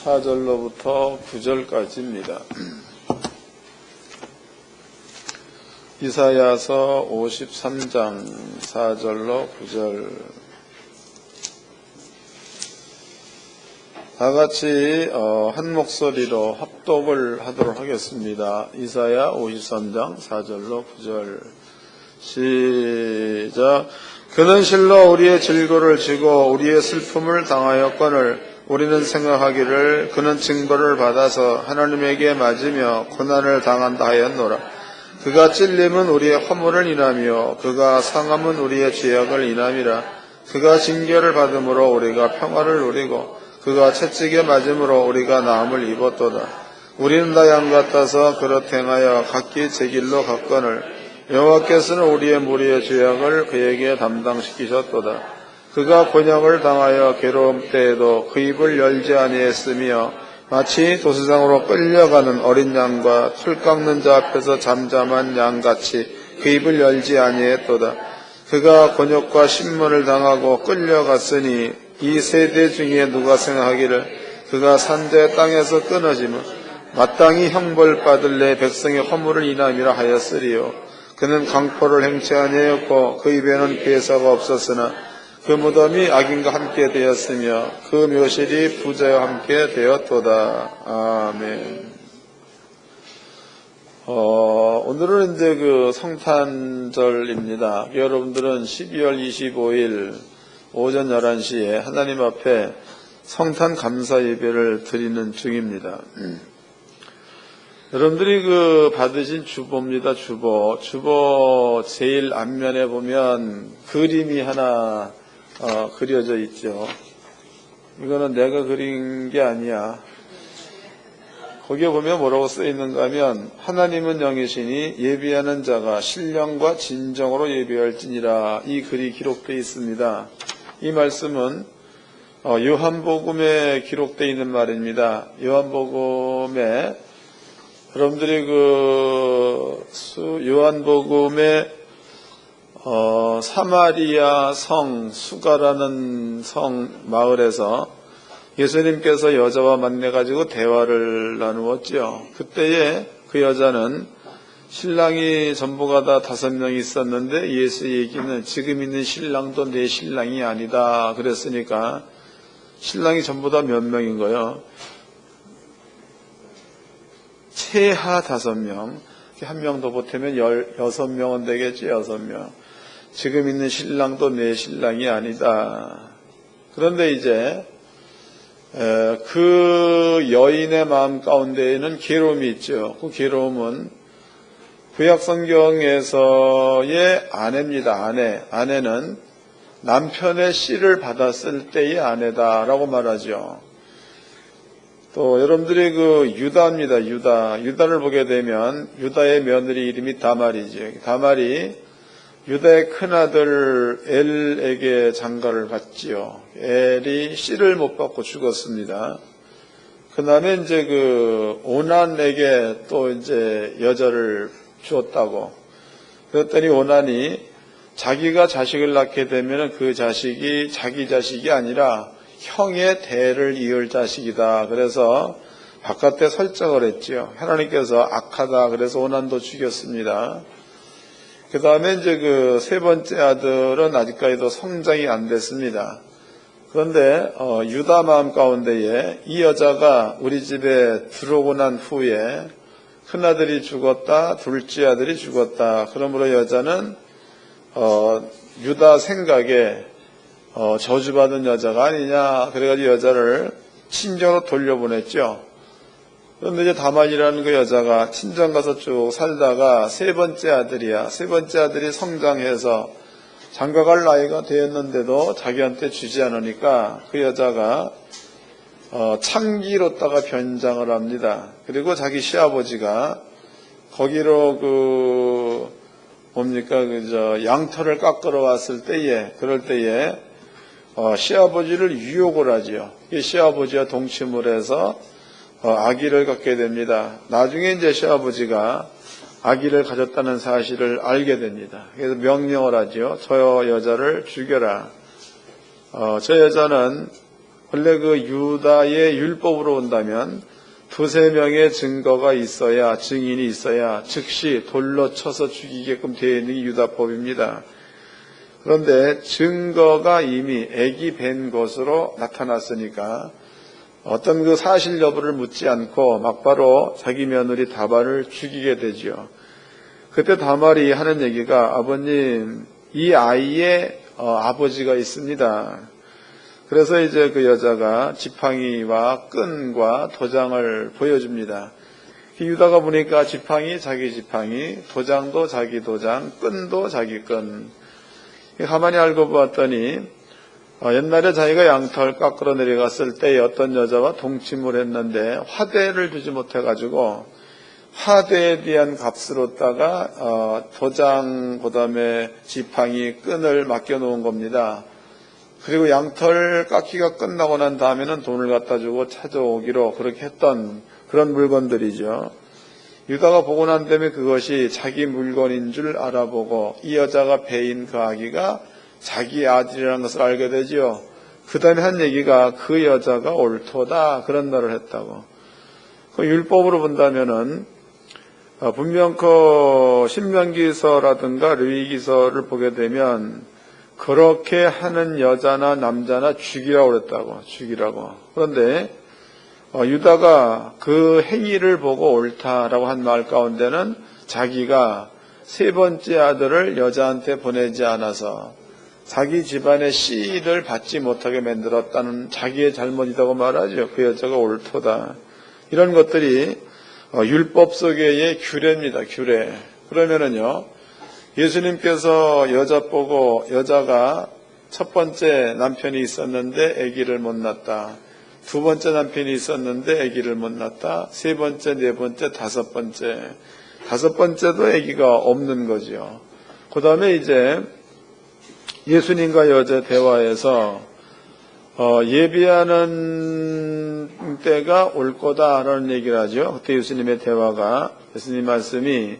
4절로부터 9절까지입니다. 이사야서 53장 4절로 9절. 다같이 한 목소리로 합독을 하도록 하겠습니다. 이사야 53장 4절로 9절. 시작. 그는 실로 우리의 질고를 지고 우리의 슬픔을 당하였거늘 우리는 생각하기를 그는 징벌을 받아서 하나님에게 맞으며 고난을 당한다 하였노라. 그가 찔림은 우리의 허물을 인하며 그가 상함은 우리의 죄악을 인함이라. 그가 징계를 받음으로 우리가 평화를 누리고 그가 채찍에 맞음으로 우리가 나음을 입었도다. 우리는 다 양 같아서 그릇 행하여 각기 제 길로 갔거늘 여호와께서는 우리의 무리의 죄악을 그에게 담당시키셨도다. 그가 곤욕을 당하여 괴로움 때에도 그 입을 열지 아니했으며 마치 도수장으로 끌려가는 어린 양과 풀 깎는 자 앞에서 잠잠한 양같이 그 입을 열지 아니했도다. 그가 곤욕과 신문을 당하고 끌려갔으니 이 세대 중에 누가 생각하기를 그가 산자의 땅에서 끊어지면 마땅히 형벌받을 내 백성의 허물을 인함이라 하였으리요. 그는 강포를 행치 아니하였고 그 입에는 괴사가 없었으나 그 무덤이 악인과 함께 되었으며 그 묘실이 부자와 함께 되었도다. 아멘. 오늘은 이제 그 성탄절입니다. 여러분들은 12월 25일 오전 11시에 하나님 앞에 성탄 감사 예배를 드리는 중입니다. 여러분들이 그 받으신 주보입니다. 주보 제일 앞면에 보면 그림이 하나 그려져 있죠. 이거는 내가 그린 게 아니야. 거기에 보면 뭐라고 써 있는가 하면 하나님은 영이시니 예비하는 자가 신령과 진정으로 예비할지니라. 이 글이 기록되어 있습니다. 이 말씀은 요한복음에 기록되어 있는 말입니다. 요한복음에 여러분들이 요한복음에 사마리아 성 수가라는 성 마을에서 예수님께서 여자와 만나가지고 대화를 나누었죠. 그때에 그 여자는 신랑이 전부가 다 5명이 있었는데 예수 얘기는 지금 있는 신랑도 내 신랑이 아니다 그랬으니까 신랑이 전부 다 몇 명인 거예요? 최하 5명, 한 명 더 보태면 6명은 되겠지. 6명. 지금 있는 신랑도 내 신랑이 아니다. 그런데 이제 그 여인의 마음 가운데에는 괴로움이 있죠. 그 괴로움은 구약성경에서의 아내입니다. 아내는 남편의 씨를 받았을 때의 아내다라고 말하죠. 또 여러분들이 그 유다입니다. 유다를 보게 되면 유다의 며느리 이름이 다말이죠. 다말이 유다의 큰아들 엘에게 장가를 갔지요. 엘이 씨를 못 받고 죽었습니다. 그 다음에 이제 그 오난에게 또 이제 여자를 주었다고. 그랬더니 오난이 자기가 자식을 낳게 되면 그 자식이 자기 자식이 아니라 형의 대를 이을 자식이다. 그래서 바깥에 설정을 했지요. 하나님께서 악하다. 그래서 오난도 죽였습니다. 그 다음에 이제 그 세 번째 아들은 아직까지도 성장이 안 됐습니다. 그런데 유다 마음 가운데에 이 여자가 우리 집에 들어오고 난 후에 큰아들이 죽었다. 둘째 아들이 죽었다. 그러므로 여자는 유다 생각에 저주받은 여자가 아니냐. 그래가지고 여자를 친정으로 돌려보냈죠. 그런데 이제 다말이라는 그 여자가 친정 가서 쭉 살다가 세 번째 아들이야. 세 번째 아들이 성장해서 장가갈 나이가 되었는데도 자기한테 주지 않으니까 그 여자가 창기로다가 변장을 합니다. 그리고 자기 시아버지가 거기로 양털을 깎으러 왔을 때에 그럴 때에 시아버지를 유혹을 하지요. 시아버지와 동침을 해서 아기를 갖게 됩니다. 나중에 이제 시아버지가 아기를 가졌다는 사실을 알게 됩니다. 그래서 명령을 하죠. 저 여자를 죽여라. 저 여자는 원래 그 유다의 율법으로 본다면 두세 명의 증거가 있어야, 증인이 있어야 즉시 돌로 쳐서 죽이게끔 되어 있는 게 유다법입니다. 그런데 증거가 이미 액이 밴 것으로 나타났으니까 어떤 그 사실 여부를 묻지 않고 막바로 자기 며느리 다말을 죽이게 되죠. 그때 다말이 하는 얘기가, 아버님, 이 아이의 아버지가 있습니다. 그래서 이제 그 여자가 지팡이와 끈과 도장을 보여줍니다. 유다가 보니까 지팡이 자기 지팡이, 도장도 자기 도장, 끈도 자기 끈. 가만히 알고 보았더니 옛날에 자기가 양털 깎으러 내려갔을 때 어떤 여자와 동침을 했는데 화대를 주지 못해가지고 화대에 대한 값으로다가 도장, 그 다음에 지팡이, 끈을 맡겨놓은 겁니다. 그리고 양털 깎기가 끝나고 난 다음에는 돈을 갖다 주고 찾아오기로 그렇게 했던 그런 물건들이죠. 유다가 보고 난 다음에 그것이 자기 물건인 줄 알아보고 이 여자가 배인 그 아기가 자기 아들이라는 것을 알게 되죠. 그 다음에 한 얘기가 그 여자가 옳도다, 그런 말을 했다고. 그 율법으로 본다면은 분명 그 신명기서라든가 르위기서를 보게 되면 그렇게 하는 여자나 남자나 죽이라고 그랬다고, 죽이라고. 그런데 유다가 그 행위를 보고 옳다라고 한 말 가운데는 자기가 세 번째 아들을 여자한테 보내지 않아서 자기 집안의 씨를 받지 못하게 만들었다는 자기의 잘못이라고 말하죠. 그 여자가 옳도다. 이런 것들이 율법 속의 규례입니다. 규례. 그러면은요, 예수님께서 여자 보고 여자가 첫 번째 남편이 있었는데 아기를 못 낳았다. 두 번째 남편이 있었는데 아기를 못 낳았다. 세 번째, 네 번째, 다섯 번째도 아기가 없는 거지요. 그 다음에 이제 예수님과 여자 대화에서 예비하는 때가 올 거다라는 얘기를 하죠. 그때 예수님의 대화가, 예수님 말씀이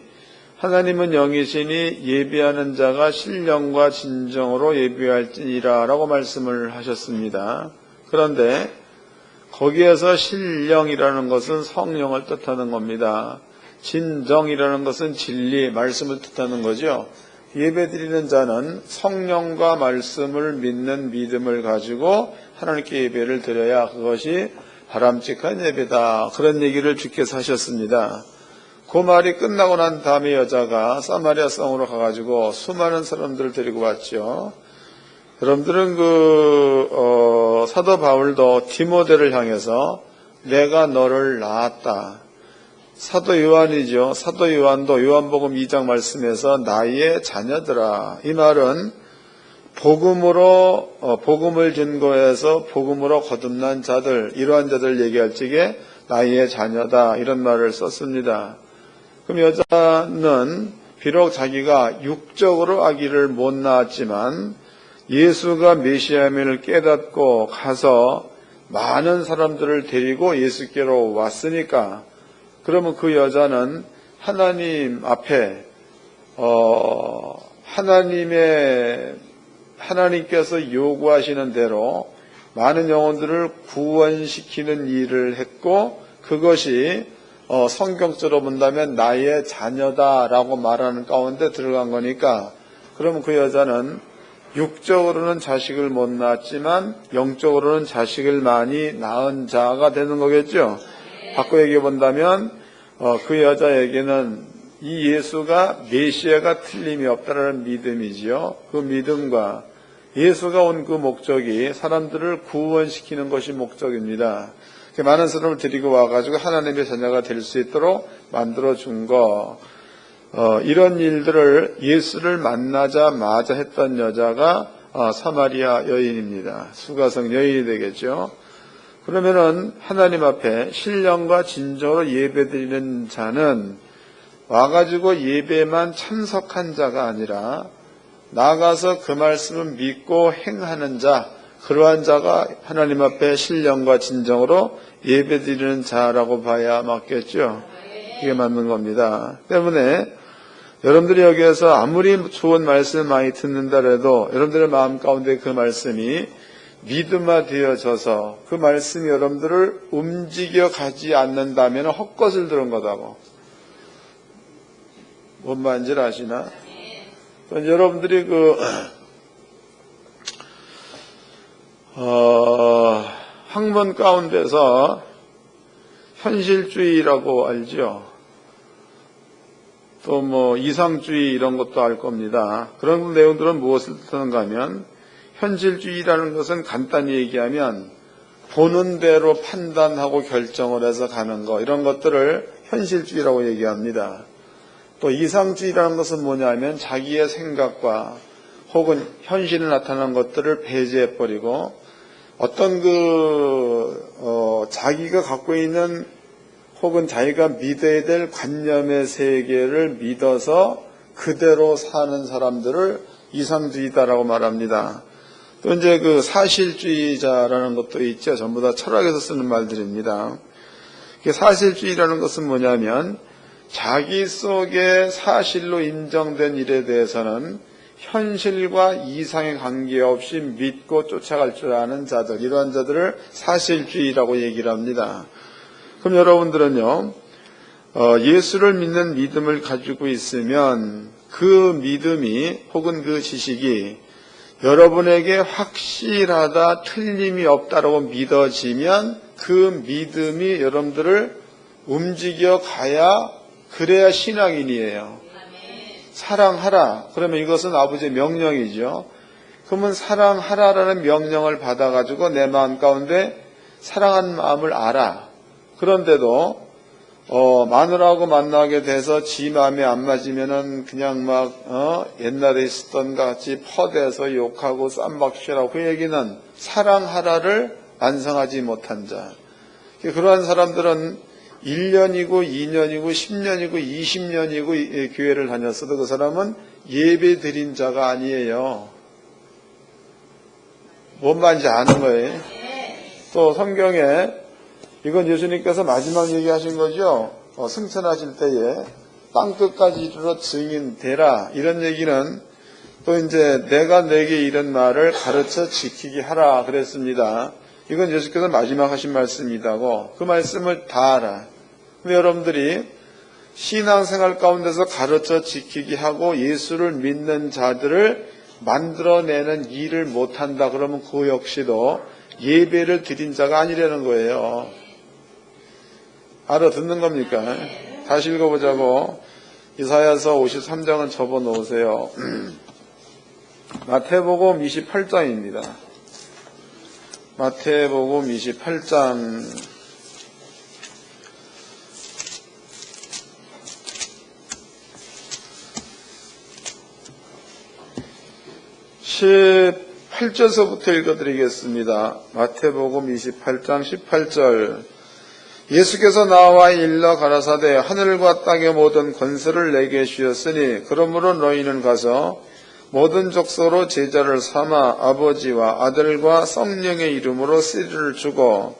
하나님은 영이시니 예비하는 자가 신령과 진정으로 예비할지니라 라고 말씀을 하셨습니다. 그런데 거기에서 신령이라는 것은 성령을 뜻하는 겁니다. 진정이라는 것은 진리, 말씀을 뜻하는 거죠. 예배드리는 자는 성령과 말씀을 믿는 믿음을 가지고 하나님께 예배를 드려야 그것이 바람직한 예배다. 그런 얘기를 주께서 하셨습니다. 그 말이 끝나고 난 다음에 여자가 사마리아 성으로 가가지고 수많은 사람들을 데리고 왔죠. 여러분들은 사도 바울도 디모데를 향해서 내가 너를 낳았다. 사도 요한이죠. 사도 요한도 요한복음 2장 말씀에서 나의 자녀들아. 이 말은 복음을 증거해서 복음으로 거듭난 자들, 이러한 자들 얘기할 적에 나의 자녀다. 이런 말을 썼습니다. 그럼 여자는 비록 자기가 육적으로 아기를 못 낳았지만 예수가 메시아임을 깨닫고 가서 많은 사람들을 데리고 예수께로 왔으니까, 그러면 그 여자는 하나님 앞에 하나님께서 요구하시는 대로 많은 영혼들을 구원시키는 일을 했고, 그것이 성경적으로 본다면 나의 자녀다라고 말하는 가운데 들어간 거니까, 그러면 그 여자는 육적으로는 자식을 못 낳았지만 영적으로는 자식을 많이 낳은 자가 되는 거겠죠. 바꿔 얘기해 본다면 그 여자에게는 이 예수가 메시아가 틀림이 없다라는 믿음이지요. 그 믿음과 예수가 온 그 목적이 사람들을 구원시키는 것이 목적입니다. 많은 사람을 데리고 와가지고 하나님의 자녀가 될 수 있도록 만들어준 거, 이런 일들을 예수를 만나자마자 했던 여자가 사마리아 여인입니다. 수가성 여인이 되겠죠. 그러면은 하나님 앞에 신령과 진정으로 예배드리는 자는 와가지고 예배만 참석한 자가 아니라 나가서 그 말씀을 믿고 행하는 자, 그러한 자가 하나님 앞에 신령과 진정으로 예배드리는 자라고 봐야 맞겠죠. 이게 맞는 겁니다. 때문에 여러분들이 여기에서 아무리 좋은 말씀 많이 듣는다 해도 여러분들의 마음 가운데 그 말씀이 믿음화 되어져서 그 말씀이 여러분들을 움직여 가지 않는다면 헛것을 들은 거다고. 뭔 말인지 아시나? 여러분들이 학문 가운데서 현실주의라고 알죠? 또 이상주의 이런 것도 알 겁니다. 그런 내용들은 무엇을 뜻하는가 하면, 현실주의라는 것은 간단히 얘기하면 보는 대로 판단하고 결정을 해서 가는 거, 이런 것들을 현실주의라고 얘기합니다. 또 이상주의라는 것은 뭐냐면 자기의 생각과 혹은 현실에 나타나는 것들을 배제해버리고 어떤 자기가 갖고 있는 혹은 자기가 믿어야 될 관념의 세계를 믿어서 그대로 사는 사람들을 이상주의다라고 말합니다. 또 이제 사실주의자라는 것도 있죠. 전부 다 철학에서 쓰는 말들입니다. 사실주의라는 것은 뭐냐면 자기 속에 사실로 인정된 일에 대해서는 현실과 이상에 관계없이 믿고 쫓아갈 줄 아는 자들, 이러한 자들을 사실주의라고 얘기를 합니다. 그럼 여러분들은요, 예수를 믿는 믿음을 가지고 있으면 그 믿음이 혹은 그 지식이 여러분에게 확실하다, 틀림이 없다라고 믿어지면 그 믿음이 여러분들을 움직여 가야, 그래야 신앙인이에요. 사랑하라. 그러면 이것은 아버지의 명령이죠. 그러면 사랑하라라는 명령을 받아가지고 내 마음 가운데 사랑하는 마음을 알아. 그런데도 마누라하고 만나게 돼서 지 마음에 안 맞으면은 그냥 옛날에 있었던 것 같이 퍼대서 욕하고 쌈박질하고, 그 얘기는 사랑하라를 완성하지 못한 자. 그러한 사람들은 1년이고 2년이고 10년이고 20년이고 교회를 다녔어도 그 사람은 예배 드린 자가 아니에요. 뭔 말인지 아는 거예요. 또 성경에 이건 예수님께서 마지막 얘기하신 거죠. 승천하실 때에 땅끝까지 이르러 증인 되라, 이런 얘기는 또 이제 내가 내게 이런 말을 가르쳐 지키게 하라 그랬습니다. 이건 예수께서 마지막 하신 말씀이라고. 그 말씀을 다 알아. 근데 여러분들이 신앙생활 가운데서 가르쳐 지키게 하고 예수를 믿는 자들을 만들어내는 일을 못한다 그러면 그 역시도 예배를 드린 자가 아니라는 거예요. 알아듣는 겁니까? 다시 읽어보자고. 이사야서 53장은 접어놓으세요. 마태복음 28장입니다. 마태복음 28장 18절서부터 읽어드리겠습니다. 마태복음 28장 18절. 예수께서 나와 일러 가라사대 하늘과 땅의 모든 권세를 내게 주셨으니 그러므로 너희는 가서 모든 족속으로 제자를 삼아 아버지와 아들과 성령의 이름으로 씨를 주고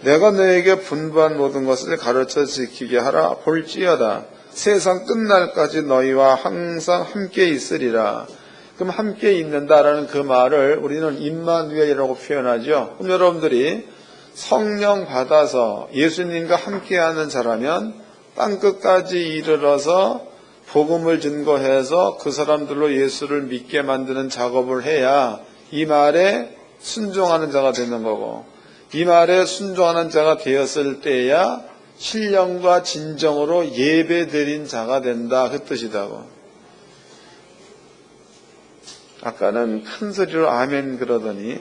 내가 너에게 분부한 모든 것을 가르쳐 지키게 하라. 볼지어다 세상 끝날까지 너희와 항상 함께 있으리라. 그럼 함께 있는다라는 그 말을 우리는 임마누엘이라고 표현하죠. 그럼 여러분들이 성령 받아서 예수님과 함께하는 자라면 땅끝까지 이르러서 복음을 증거해서 그 사람들로 예수를 믿게 만드는 작업을 해야 이 말에 순종하는 자가 되는 거고, 이 말에 순종하는 자가 되었을 때야 신령과 진정으로 예배드린 자가 된다, 그 뜻이다고. 아까는 큰 소리로 아멘 그러더니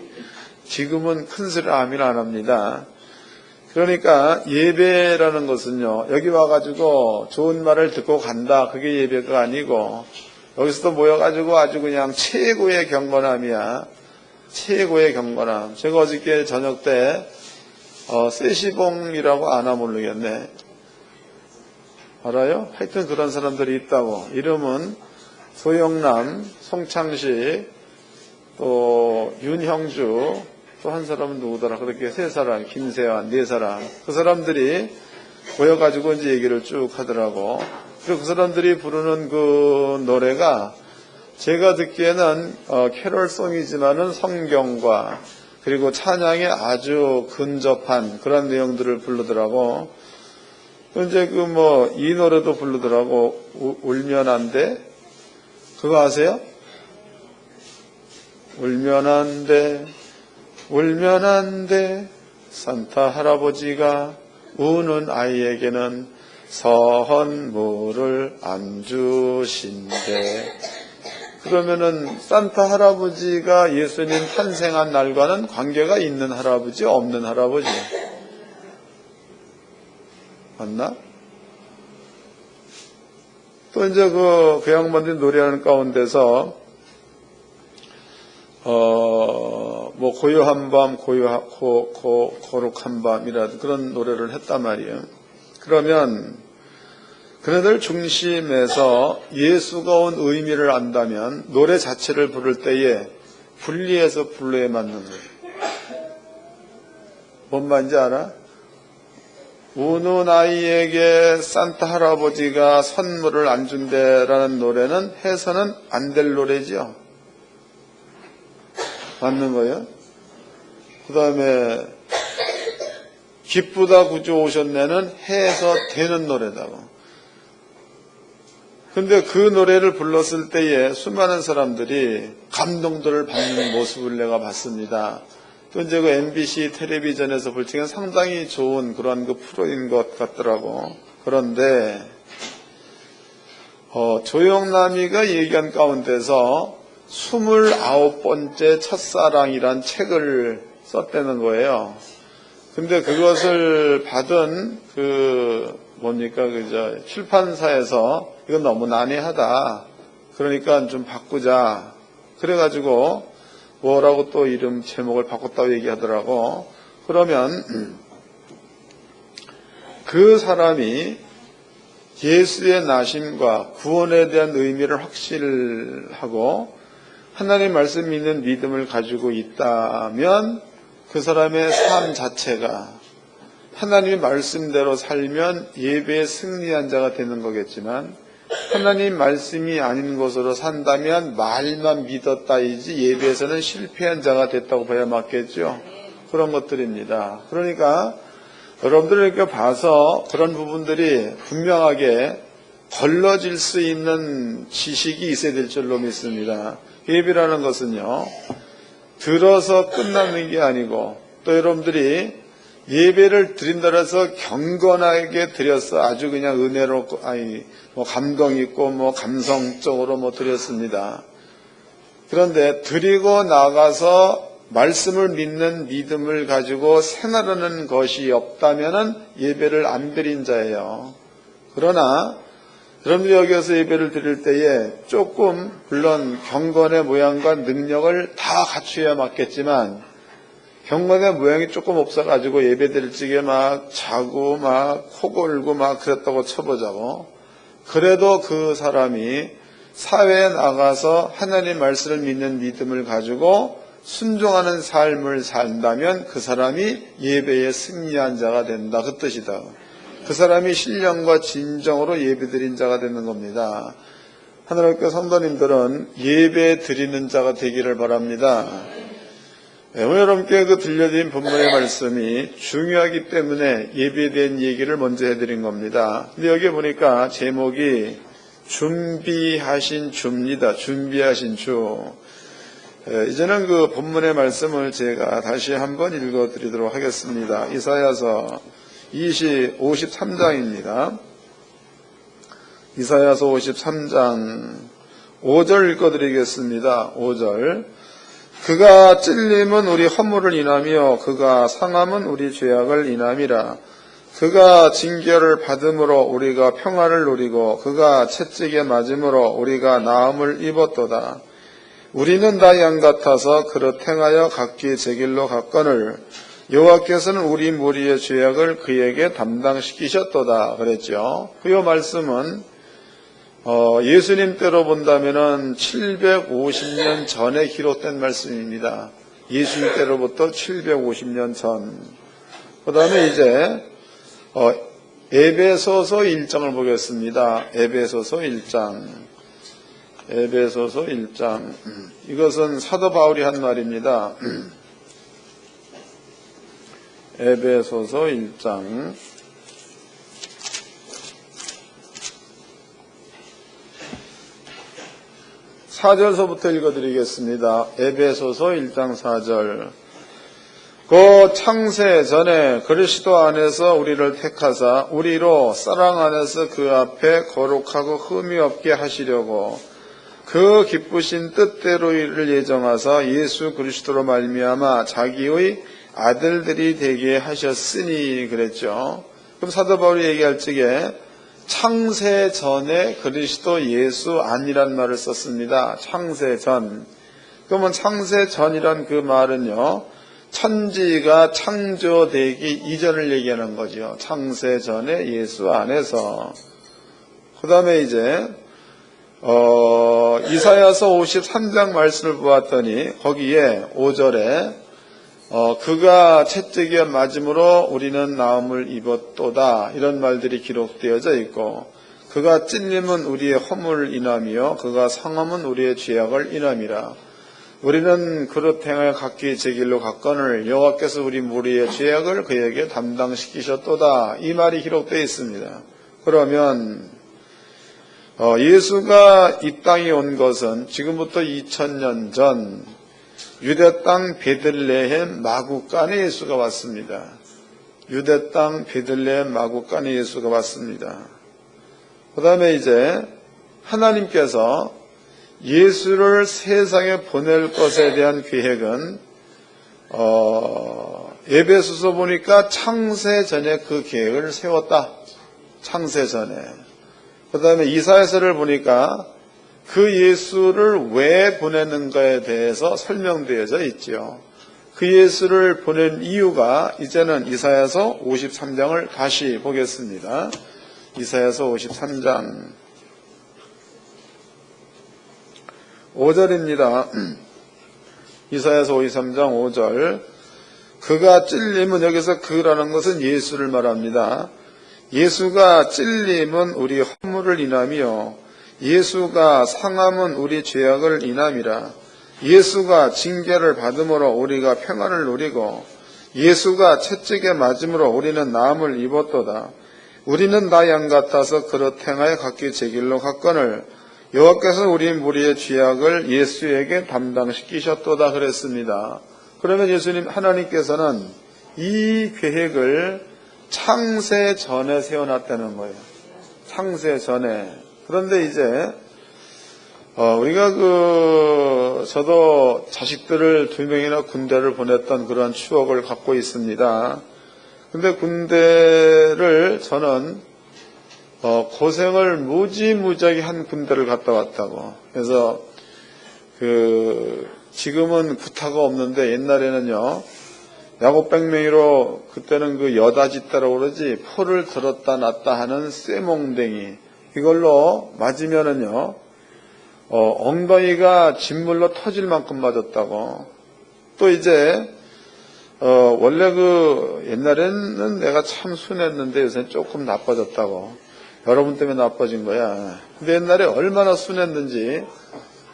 지금은 큰 소리로 아멘 안 합니다. 그러니까 예배라는 것은요, 여기 와가지고 좋은 말을 듣고 간다, 그게 예배가 아니고 여기서도 모여가지고 아주 그냥 최고의 경건함이야. 최고의 경건함. 제가 어저께 저녁 때 세시봉이라고 아나 모르겠네. 알아요? 하여튼 그런 사람들이 있다고. 이름은 소영남, 송창식, 또 윤형주, 또 한 사람은 누구더라? 그렇게 세 사람, 김세환, 네 사람. 그 사람들이 모여가지고 이제 얘기를 쭉 하더라고. 그리고 그 사람들이 부르는 그 노래가 제가 듣기에는 캐럴송이지만은 성경과 그리고 찬양에 아주 근접한 그런 내용들을 부르더라고. 이제 이 노래도 부르더라고. 울면 안 돼. 그거 아세요? 울면 안 돼. 울면 안 돼. 산타 할아버지가 우는 아이에게는 선물을 안 주신대. 그러면은 산타 할아버지가 예수님 탄생한 날과는 관계가 있는 할아버지, 없는 할아버지? 맞나? 또 이제 그 양반들이 노래하는 가운데서 고요한 밤, 거룩한 밤이라든 그런 노래를 했단 말이에요. 그러면 그네들 중심에서 예수가 온 의미를 안다면 노래 자체를 부를 때에 분리해서 불러야 맞는 거예요. 뭔 말인지 알아? 우는 아이에게 산타 할아버지가 선물을 안 준대라는 노래는 해서는 안 될 노래죠. 맞는 거예요. 그 다음에 기쁘다 구주 오셨네는 해서 되는 노래다고. 근데 그 노래를 불렀을 때에 수많은 사람들이 감동들을 받는 모습을 내가 봤습니다. 또 이제 그 MBC 텔레비전에서 볼 적엔 상당히 좋은 그런 그 프로인 것 같더라고. 그런데 조영남이가 얘기한 가운데서 29번째 첫사랑이란 책을 썼다는 거예요. 근데 그것을 받은 출판사에서 이건 너무 난해하다. 그러니까 좀 바꾸자. 그래가지고 뭐라고 또 이름 제목을 바꿨다고 얘기하더라고. 그러면 그 사람이 예수의 나심과 구원에 대한 의미를 확실하고 하나님 말씀 믿는 믿음을 가지고 있다면 그 사람의 삶 자체가 하나님의 말씀대로 살면 예배에 승리한 자가 되는 거겠지만 하나님 말씀이 아닌 것으로 산다면 말만 믿었다이지 예배에서는 실패한 자가 됐다고 봐야 맞겠죠. 그런 것들입니다. 그러니까 여러분들에게 봐서 그런 부분들이 분명하게 걸러질 수 있는 지식이 있어야 될 줄로 믿습니다. 예배라는 것은요, 들어서 끝나는 게 아니고 또 여러분들이 예배를 드린다 해서 경건하게 드렸어. 아주 그냥 은혜롭고, 감동 있고, 감성적으로 드렸습니다. 그런데 드리고 나가서 말씀을 믿는 믿음을 가지고 생활하는 것이 없다면은 예배를 안 드린 자예요. 그러나 여러분들이 여기서 예배를 드릴 때에 조금 물론 경건의 모양과 능력을 다 갖춰야 맞겠지만 경건의 모양이 조금 없어가지고 예배 드릴 적에 자고 코 골고 그랬다고 쳐보자고. 그래도 그 사람이 사회에 나가서 하나님 말씀을 믿는 믿음을 가지고 순종하는 삶을 산다면 그 사람이 예배에 승리한 자가 된다. 그 뜻이다. 그 사람이 신령과 진정으로 예배 드린 자가 되는 겁니다. 하나님께 성도님들은 예배 드리는 자가 되기를 바랍니다. 오늘 여러분께 들려드린 본문의 말씀이 중요하기 때문에 예배에 대한 얘기를 먼저 해드린 겁니다. 근데 여기 보니까 제목이 준비하신 주입니다. 준비하신 주. 이제는 그 본문의 말씀을 제가 다시 한번 읽어드리도록 하겠습니다. 이사야서 53장입니다. 이사야서 53장 5절 읽어드리겠습니다. 5절. 그가 찔림은 우리 허물을 인하며 그가 상함은 우리 죄악을 인함이라. 그가 징계를 받음으로 우리가 평화를 누리고 그가 채찍에 맞음으로 우리가 나음을 입었도다. 우리는 다 양 같아서 그릇 행하여 각기 제 길로 갔거늘 여호와께서는 우리 무리의 죄악을 그에게 담당시키셨도다 그랬죠. 이 말씀은 예수님 때로 본다면은 750년 전에 기록된 말씀입니다. 예수님 때로부터 750년 전. 그 다음에 이제 에베소서 1장을 보겠습니다. 에베소서 1장. 이것은 사도 바울이 한 말입니다. 에베소서 1장 4절서부터 읽어드리겠습니다. 에베소서 1장 4절. 그 창세 전에 그리스도 안에서 우리를 택하사 우리로 사랑 안에서 그 앞에 거룩하고 흠이 없게 하시려고 그 기쁘신 뜻대로 이를 예정하사 예수 그리스도로 말미암아 자기의 아들들이 되게 하셨으니 그랬죠. 그럼 사도 바울이 얘기할 적에 창세 전에 그리스도 예수 안이란 말을 썼습니다. 창세 전. 그러면 창세 전이란 그 말은요, 천지가 창조되기 이전을 얘기하는 거죠. 창세 전에 예수 안에서. 그 다음에 이제 이사야서 53장 말씀을 보았더니 거기에 5절에 그가 채찍에 맞음으로 우리는 나음을 입었도다 이런 말들이 기록되어져 있고, 그가 찔림은 우리의 허물을 인함이요 그가 상함은 우리의 죄악을 인함이라. 우리는 그릇 행하여 각기 제 길로 갔거늘 여호와께서 우리 무리의 죄악을 그에게 담당시키셨도다 이 말이 기록되어 있습니다. 그러면 예수가 이 땅에 온 것은 지금부터 2000년 전 유대 땅 베들레헴 마구간에 예수가 왔습니다. 유대 땅 베들레헴 마구간에 예수가 왔습니다. 그 다음에 이제 하나님께서 예수를 세상에 보낼 것에 대한 계획은 에베소서 보니까 창세 전에 그 계획을 세웠다. 창세 전에. 그 다음에 이사야서를 보니까 그 예수를 왜 보내는가에 대해서 설명되어져 있죠. 그 예수를 보낸 이유가 이제는 이사야서 53장을 다시 보겠습니다. 이사야서 53장 5절입니다. 이사야서 53장 5절. 그가 찔림은, 여기서 그라는 것은 예수를 말합니다. 예수가 찔림은 우리 허물을 인하며 예수가 상함은 우리 죄악을 인함이라. 예수가 징계를 받음으로 우리가 평안을 누리고 예수가 채찍에 맞음으로 우리는 나음을 입었도다. 우리는 나 양 같아서 그릇 행하여 각기 제 길로 갔거늘 여호와께서 우리 무리의 죄악을 예수에게 담당시키셨도다 그랬습니다. 그러면 예수님 하나님께서는 이 계획을 창세 전에 세워놨다는 거예요. 창세 전에. 그런데 이제 우리가 저도 자식들을 2명이나 군대를 보냈던 그런 추억을 갖고 있습니다. 근데 군대를 저는 고생을 무지무지하게 한 군대를 갔다 왔다고. 그래서 지금은 구타가 없는데 옛날에는요, 야곱백맹이로 그때는 그 여다짓다라고 그러지, 포를 들었다 놨다 하는 쇠몽댕이, 이걸로 맞으면은요, 엉덩이가 진물로 터질 만큼 맞았다고. 또 이제 원래 옛날에는 내가 참 순했는데 요새는 조금 나빠졌다고. 여러분 때문에 나빠진 거야. 근데 옛날에 얼마나 순했는지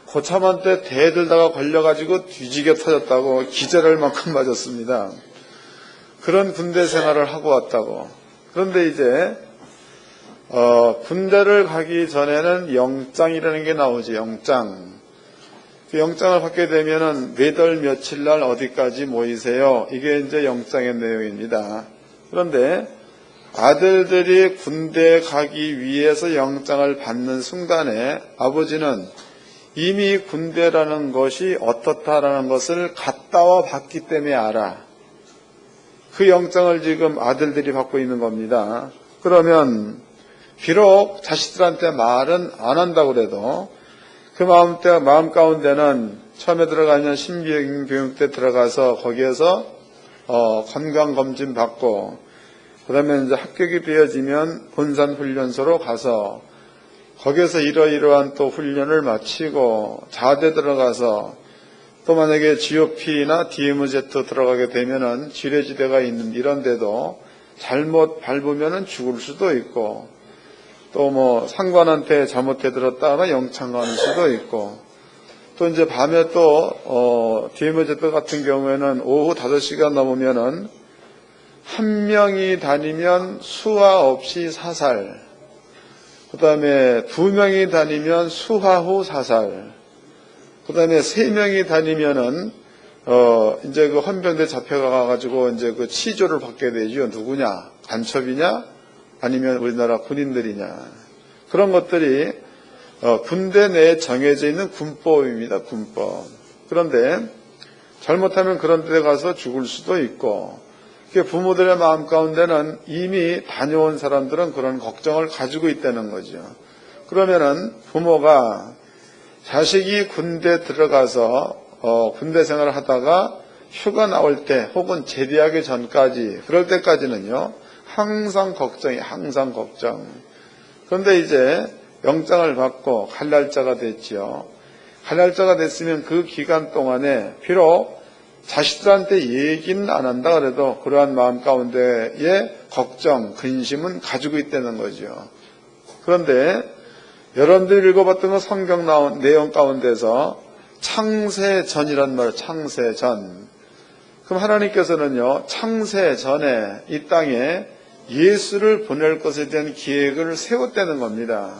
고참한테 대들다가 걸려가지고 뒤지게 터졌다고. 기절할 만큼 맞았습니다. 그런 군대 생활을 하고 왔다고. 그런데 이제 군대를 가기 전에는 영장이라는 게 나오지. 영장. 그 영장을 받게 되면은 몇월 며칠 날 어디까지 모이세요. 이게 이제 영장의 내용입니다. 그런데 아들들이 군대에 가기 위해서 영장을 받는 순간에 아버지는 이미 군대라는 것이 어떻다라는 것을 갔다 와 봤기 때문에 알아. 그 영장을 지금 아들들이 받고 있는 겁니다. 그러면 비록 자식들한테 말은 안 한다고 그래도 그 마음 가운데는 처음에 들어가면 신병교육 때 들어가서 거기에서 건강검진 받고, 그 다음에 이제 합격이 되어지면 본산훈련소로 가서 거기에서 이러이러한 또 훈련을 마치고 자대 들어가서 또 만약에 GOP나 DMZ 들어가게 되면은 지뢰지대가 있는 이런 데도 잘못 밟으면은 죽을 수도 있고, 또 상관한테 잘못해 들었다가 영창 가는 수도 있고, 또 이제 밤에 또 DMZ 같은 경우에는 오후 5시가 넘으면은 한 명이 다니면 수화 없이 사살, 그 다음에 두 명이 다니면 수화 후 사살, 그 다음에 세 명이 다니면은 이제 그 헌병대 잡혀가가지고 이제 그 치조를 받게 되죠. 누구냐? 간첩이냐? 아니면 우리나라 군인들이냐? 그런 것들이 군대 내에 정해져 있는 군법입니다. 군법. 그런데 잘못하면 그런 데 가서 죽을 수도 있고, 부모들의 마음 가운데는 이미 다녀온 사람들은 그런 걱정을 가지고 있다는 거죠. 그러면은 부모가 자식이 군대 들어가서 군대 생활을 하다가 휴가 나올 때 혹은 제대하기 전까지, 그럴 때까지는요 항상 걱정이, 항상 걱정. 그런데 이제 영장을 받고 갈 날짜가 됐지요. 갈 날짜가 됐으면 그 기간 동안에 비록 자식들한테 얘기는 안 한다 그래도 그러한 마음 가운데의 걱정, 근심은 가지고 있다는 거죠. 그런데 여러분들이 읽어봤던 그 성경 나온 내용 가운데서 창세전이란 말, 창세전. 그럼 하나님께서는요, 창세전에 이 땅에 예수를 보낼 것에 대한 계획을 세웠다는 겁니다.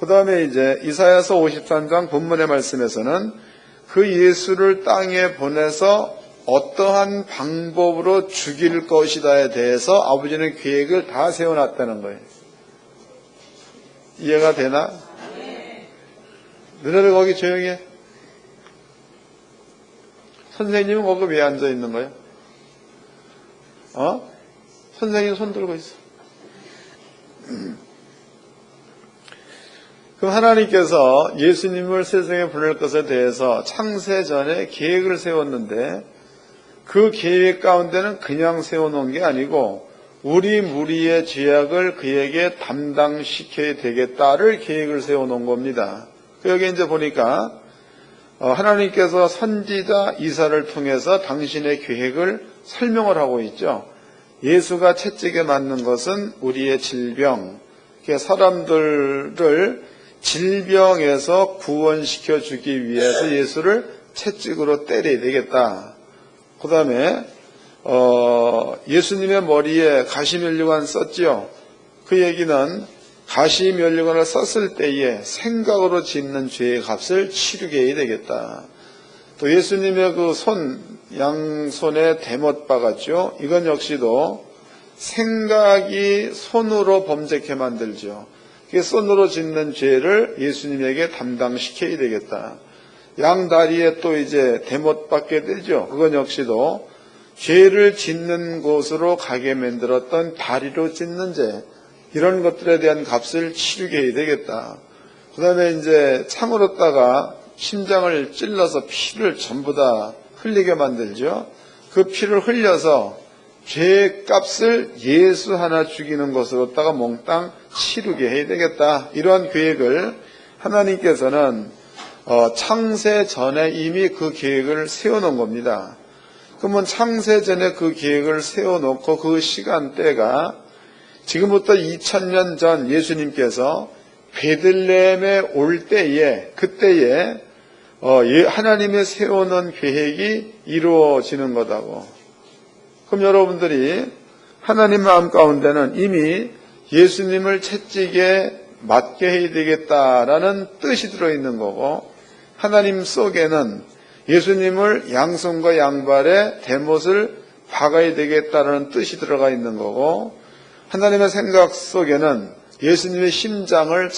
그 다음에 이제 이사야서 53장 본문의 말씀에서는 그 예수를 땅에 보내서 어떠한 방법으로 죽일 것이다에 대해서 아버지는 계획을 다 세워놨다는 거예요. 이해가 되나? 너네들 거기 조용히 해. 선생님은 거기 왜 앉아 있는 거예요? 선생님 손 들고 있어. 그럼 하나님께서 예수님을 세상에 보낼 것에 대해서 창세전에 계획을 세웠는데 그 계획 가운데는 그냥 세워놓은 게 아니고 우리 무리의 죄악을 그에게 담당시켜야 되겠다를 계획을 세워놓은 겁니다. 여기 이제 보니까 하나님께서 선지자 이사를 통해서 당신의 계획을 설명을 하고 있죠. 예수가 채찍에 맞는 것은 우리의 질병, 사람들을 질병에서 구원시켜 주기 위해서 예수를 채찍으로 때려야 되겠다. 그 다음에 예수님의 머리에 가시면류관 썼지요. 그 얘기는 가시면류관을 썼을 때에 생각으로 짓는 죄의 값을 치르게 해야 되겠다. 또 예수님의 그 양손에 대못 박았죠. 이건 역시도 생각이 손으로 범죄케 만들죠. 손으로 짓는 죄를 예수님에게 담당시켜야 되겠다. 양다리에 또 이제 대못 박게 되죠. 그건 역시도 죄를 짓는 곳으로 가게 만들었던 다리로 짓는 죄, 이런 것들에 대한 값을 치르게 해야 되겠다. 그 다음에 이제 창으로다가 심장을 찔러서 피를 전부 다 흘리게 만들죠. 그 피를 흘려서 죄의 값을 예수 하나 죽이는 것으로다가 몽땅 치르게 해야 되겠다. 이러한 계획을 하나님께서는 창세 전에 이미 그 계획을 세워놓은 겁니다. 그러면 창세 전에 그 계획을 세워놓고 그 시간대가 지금부터 2000년 전 예수님께서 베들레헴에 올 때에, 그때에 하나님의 세워놓은 계획이 이루어지는 거다고. 그럼 여러분들이 하나님 마음 가운데는 이미 예수님을 채찍에 맞게 해야 되겠다라는 뜻이 들어있는 거고, 하나님 속에는 예수님을 양손과 양발에 대못을 박아야 되겠다라는 뜻이 들어가 있는 거고, 하나님의 생각 속에는 예수님의 심장을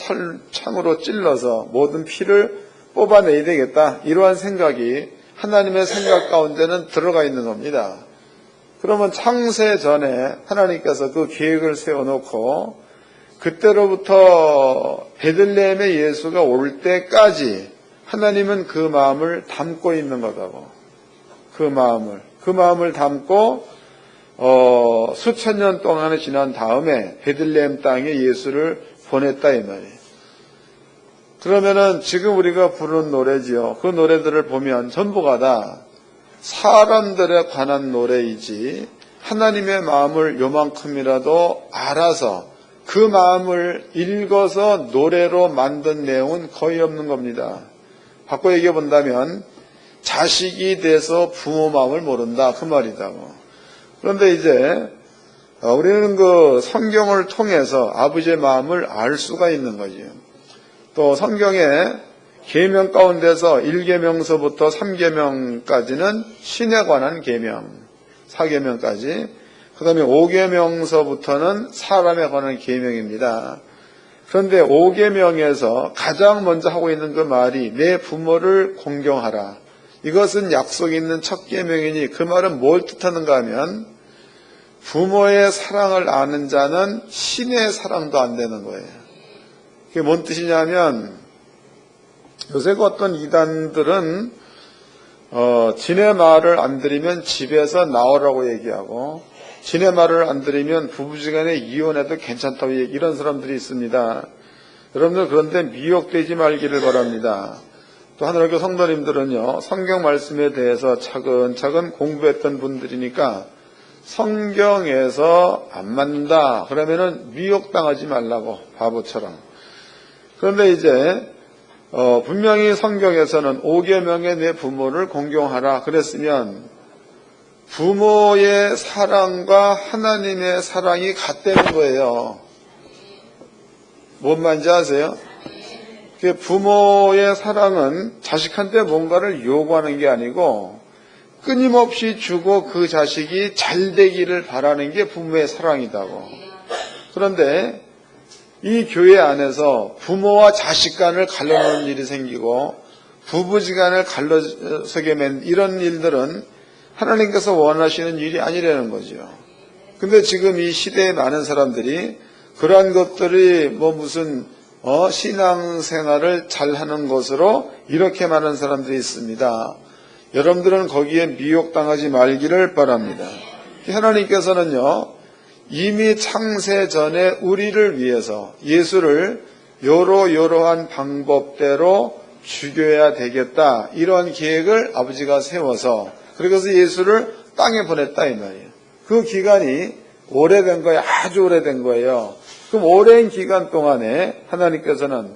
창으로 찔러서 모든 피를 뽑아내야 되겠다, 이러한 생각이 하나님의 생각 가운데는 들어가 있는 겁니다. 그러면 창세 전에 하나님께서 그 계획을 세워놓고 그때로부터 베들레헴의 예수가 올 때까지 하나님은 그 마음을 담고 있는 거다고. 그 마음을 담고 수천 년 동안에 지난 다음에 베들레헴 땅에 예수를 보냈다 이 말이에요. 그러면은 지금 우리가 부르는 노래지요. 그 노래들을 보면 전부가 다 사람들에 관한 노래이지 하나님의 마음을 요만큼이라도 알아서 그 마음을 읽어서 노래로 만든 내용은 거의 없는 겁니다. 바꿔 얘기해 본다면 자식이 돼서 부모 마음을 모른다 그 말이다고. 그런데 이제 우리는 그 성경을 통해서 아버지의 마음을 알 수가 있는 거죠. 또 성경에 계명 가운데서 1계명서부터 3계명까지는 신에 관한 계명, 4계명까지, 그 다음에 5계명서부터는 사람에 관한 계명입니다. 그런데 5계명에서 가장 먼저 하고 있는 그 말이 내 부모를 공경하라. 이것은 약속이 있는 첫 계명이니 그 말은 뭘 뜻하는가 하면 부모의 사랑을 아는 자는 신의 사랑도 안 되는 거예요. 그게 뭔 뜻이냐면 요새 어떤 이단들은 지네 말을 안 들으면 집에서 나오라고 얘기하고 지네 말을 안 들으면 부부지간에 이혼해도 괜찮다고 이런 사람들이 있습니다. 여러분들 그런데 미혹되지 말기를 바랍니다. 또 하늘학교 성도님들은요 성경 말씀에 대해서 차근차근 공부했던 분들이니까 성경에서 안 맞는다 그러면은 미혹당하지 말라고 바보처럼. 그런데 이제 분명히 성경에서는 5계명에 내 부모를 공경하라 그랬으면 부모의 사랑과 하나님의 사랑이 같다는 거예요. 뭔 말인지 아세요? 부모의 사랑은 자식한테 뭔가를 요구하는 게 아니고 끊임없이 주고 그 자식이 잘 되기를 바라는 게 부모의 사랑이다고. 그런데 이 교회 안에서 부모와 자식 간을 갈라놓는 일이 생기고 부부지간을 갈라서게 만 이런 일들은 하나님께서 원하시는 일이 아니라는 거죠. 근데 지금 이 시대에 많은 사람들이 그러한 것들이 무슨 신앙생활을 잘하는 것으로 이렇게 많은 사람들이 있습니다. 여러분들은 거기에 미혹당하지 말기를 바랍니다. 하나님께서는요 이미 창세 전에 우리를 위해서 예수를 요러한 방법대로 죽여야 되겠다 이러한 계획을 아버지가 세워서 그래서 예수를 땅에 보냈다 이 말이에요. 그 기간이 오래된 거예요. 아주 오래된 거예요. 그럼 오랜 기간 동안에 하나님께서는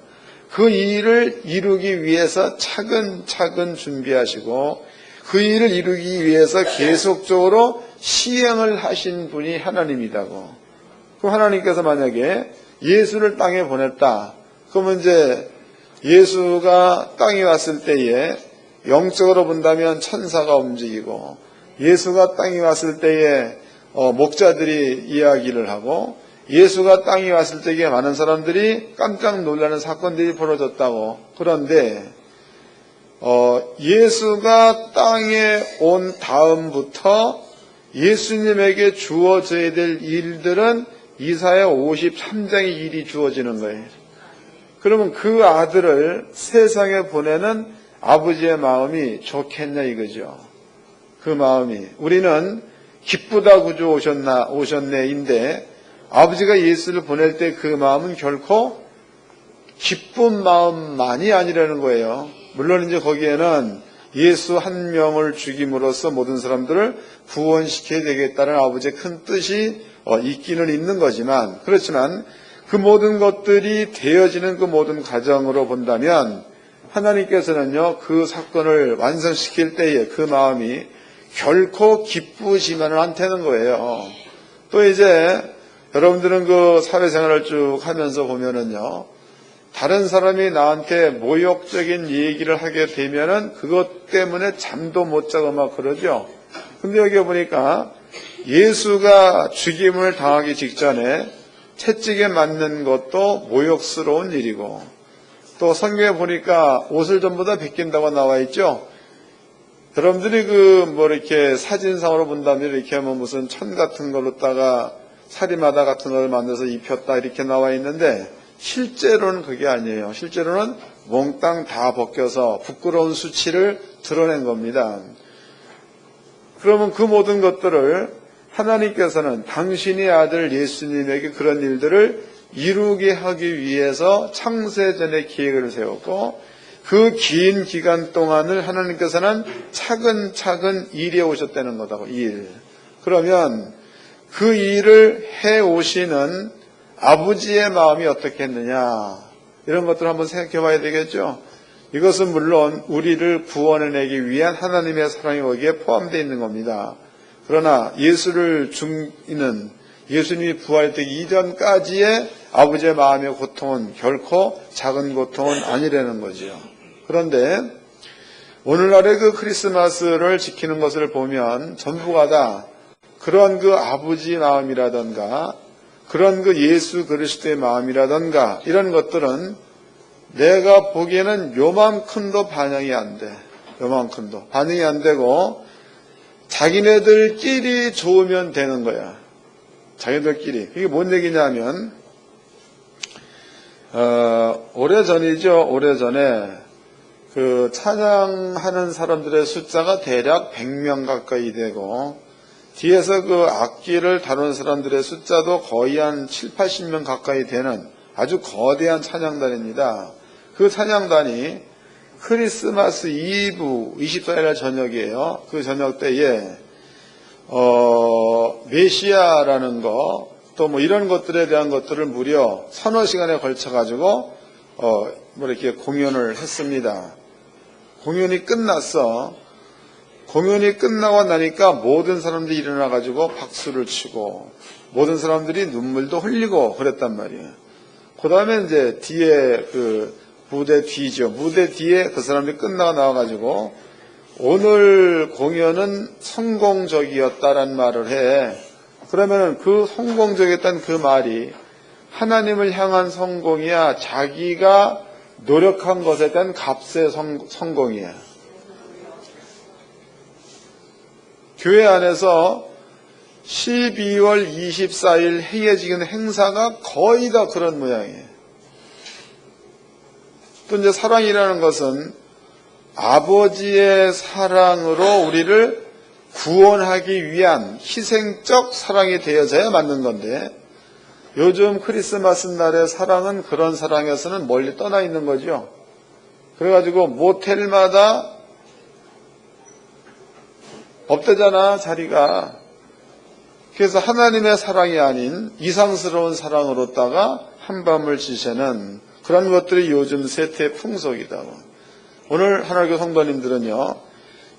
그 일을 이루기 위해서 차근차근 준비하시고 그 일을 이루기 위해서 계속적으로 시행을 하신 분이 하나님이라고. 그럼 하나님께서 만약에 예수를 땅에 보냈다. 그러면 이제 예수가 땅에 왔을 때에 영적으로 본다면 천사가 움직이고 예수가 땅에 왔을 때에 목자들이 이야기를 하고 예수가 땅에 왔을 때에 많은 사람들이 깜짝 놀라는 사건들이 벌어졌다고. 그런데 예수가 땅에 온 다음부터 예수님에게 주어져야 될 일들은 이사야 53장의 일이 주어지는 거예요. 그러면 그 아들을 세상에 보내는 아버지의 마음이 좋겠냐 이거죠. 그 마음이 우리는 기쁘다 구주 오셨네인데 아버지가 예수를 보낼 때 그 마음은 결코 기쁜 마음만이 아니라는 거예요. 물론 이제 거기에는 예수 한 명을 죽임으로써 모든 사람들을 구원시켜야 되겠다는 아버지의 큰 뜻이 있기는 있는 거지만 그렇지만 그 모든 것들이 되어지는 그 모든 과정으로 본다면 하나님께서는요 그 사건을 완성시킬 때에 그 마음이 결코 기쁘지만은 않다는 거예요. 또 이제 여러분들은 그 사회생활을 쭉 하면서 보면은요 다른 사람이 나한테 모욕적인 얘기를 하게 되면은 그것 때문에 잠도 못 자고 막 그러죠. 근데 여기 보니까 예수가 죽임을 당하기 직전에 채찍에 맞는 것도 모욕스러운 일이고 또 성경에 보니까 옷을 전부 다 벗긴다고 나와 있죠. 여러분들이 이렇게 사진상으로 본다면 이렇게 무슨 천 같은 걸로다가 사리마다 같은 걸 만들어서 입혔다 이렇게 나와 있는데 실제로는 그게 아니에요. 실제로는 몽땅 다 벗겨서 부끄러운 수치를 드러낸 겁니다. 그러면 그 모든 것들을 하나님께서는 당신의 아들 예수님에게 그런 일들을 이루게 하기 위해서 창세전에 계획을 세웠고 그 긴 기간 동안을 하나님께서는 차근차근 일해 오셨다는 거다고. 일. 그러면 그 일을 해 오시는 아버지의 마음이 어떻게 했느냐 이런 것들을 한번 생각해 봐야 되겠죠. 이것은 물론 우리를 구원해내기 위한 하나님의 사랑이 거기에 포함되어 있는 겁니다. 그러나 예수를 죽이는 예수님이 부활되기 이전까지의 아버지의 마음의 고통은 결코 작은 고통은 아니라는 거죠. 그런데 오늘날의 그 크리스마스를 지키는 것을 보면 전부가 다 그런 그 아버지 마음이라던가 그런 그 예수 그리스도의 마음이라던가 이런 것들은 내가 보기에는 요만큼도 반영이 안 돼. 요만큼도 반응이 안 되고 자기네들끼리 좋으면 되는 거야. 자기들끼리. 이게 뭔 얘기냐면 오래전이죠. 오래전에 그 찬양하는 사람들의 숫자가 대략 100명 가까이 되고 뒤에서 그 악기를 다루는 사람들의 숫자도 거의 한 7, 80명 가까이 되는 아주 거대한 찬양단입니다. 그 찬양단이 크리스마스 이브 24일 저녁이에요. 그 저녁 때에 메시아라는 거 또 뭐 이런 것들에 대한 것들을 무려 서너 시간에 걸쳐 가지고 뭐 이렇게 공연을 했습니다. 공연이 끝났어. 공연이 끝나고 나니까 모든 사람들이 일어나 가지고 박수를 치고 모든 사람들이 눈물도 흘리고 그랬단 말이에요. 그 다음에 이제 뒤에 그 무대 뒤죠. 무대 뒤에 그 사람들이 끝나고 나와가지고 오늘 공연은 성공적이었다라는 말을 해. 그러면 그 성공적이었다는 그 말이 하나님을 향한 성공이야? 자기가 노력한 것에 대한 값의 성공이야? 교회 안에서 12월 24일 행해지는 행사가 거의 다 그런 모양이에요. 또 이제 사랑이라는 것은 아버지의 사랑으로 우리를 구원하기 위한 희생적 사랑이 되어져야 맞는 건데 요즘 크리스마스 날의 사랑은 그런 사랑에서는 멀리 떠나 있는 거죠. 그래가지고 모텔마다 없대잖아, 자리가. 그래서 하나님의 사랑이 아닌 이상스러운 사랑으로다가 한밤을 지새는 그런 것들이 요즘 세태의 풍속이다. 오늘 하나님의 성도님들은요,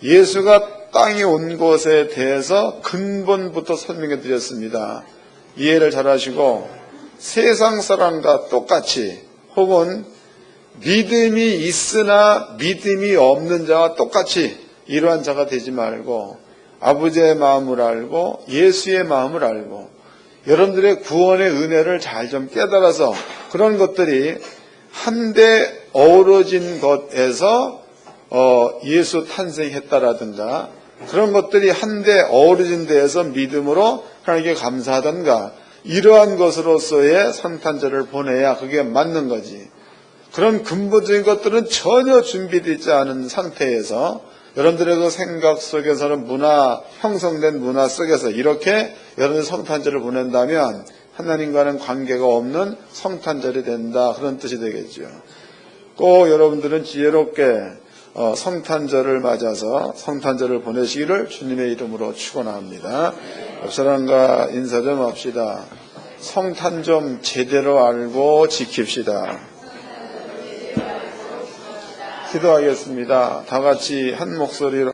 예수가 땅에 온 것에 대해서 근본부터 설명해 드렸습니다. 이해를 잘 하시고 세상 사람과 똑같이 혹은 믿음이 있으나 믿음이 없는 자와 똑같이 이러한 자가 되지 말고 아버지의 마음을 알고 예수의 마음을 알고 여러분들의 구원의 은혜를 잘 좀 깨달아서 그런 것들이 한데 어우러진 것에서 예수 탄생했다라든가 그런 것들이 한데 어우러진 데에서 믿음으로 하나님께 감사하던가 이러한 것으로서의 성탄절을 보내야 그게 맞는 거지. 그런 근본적인 것들은 전혀 준비되어 있지 않은 상태에서 여러분들의 그 생각 속에서는 형성된 문화 속에서 이렇게 여러분들 성탄절을 보낸다면 하나님과는 관계가 없는 성탄절이 된다. 그런 뜻이 되겠죠. 꼭 여러분들은 지혜롭게 성탄절을 맞아서 성탄절을 보내시기를 주님의 이름으로 축원합니다. 옆 사람과 인사 좀 합시다. 성탄 좀 제대로 알고 지킵시다. 기도하겠습니다. 다 같이 한 목소리로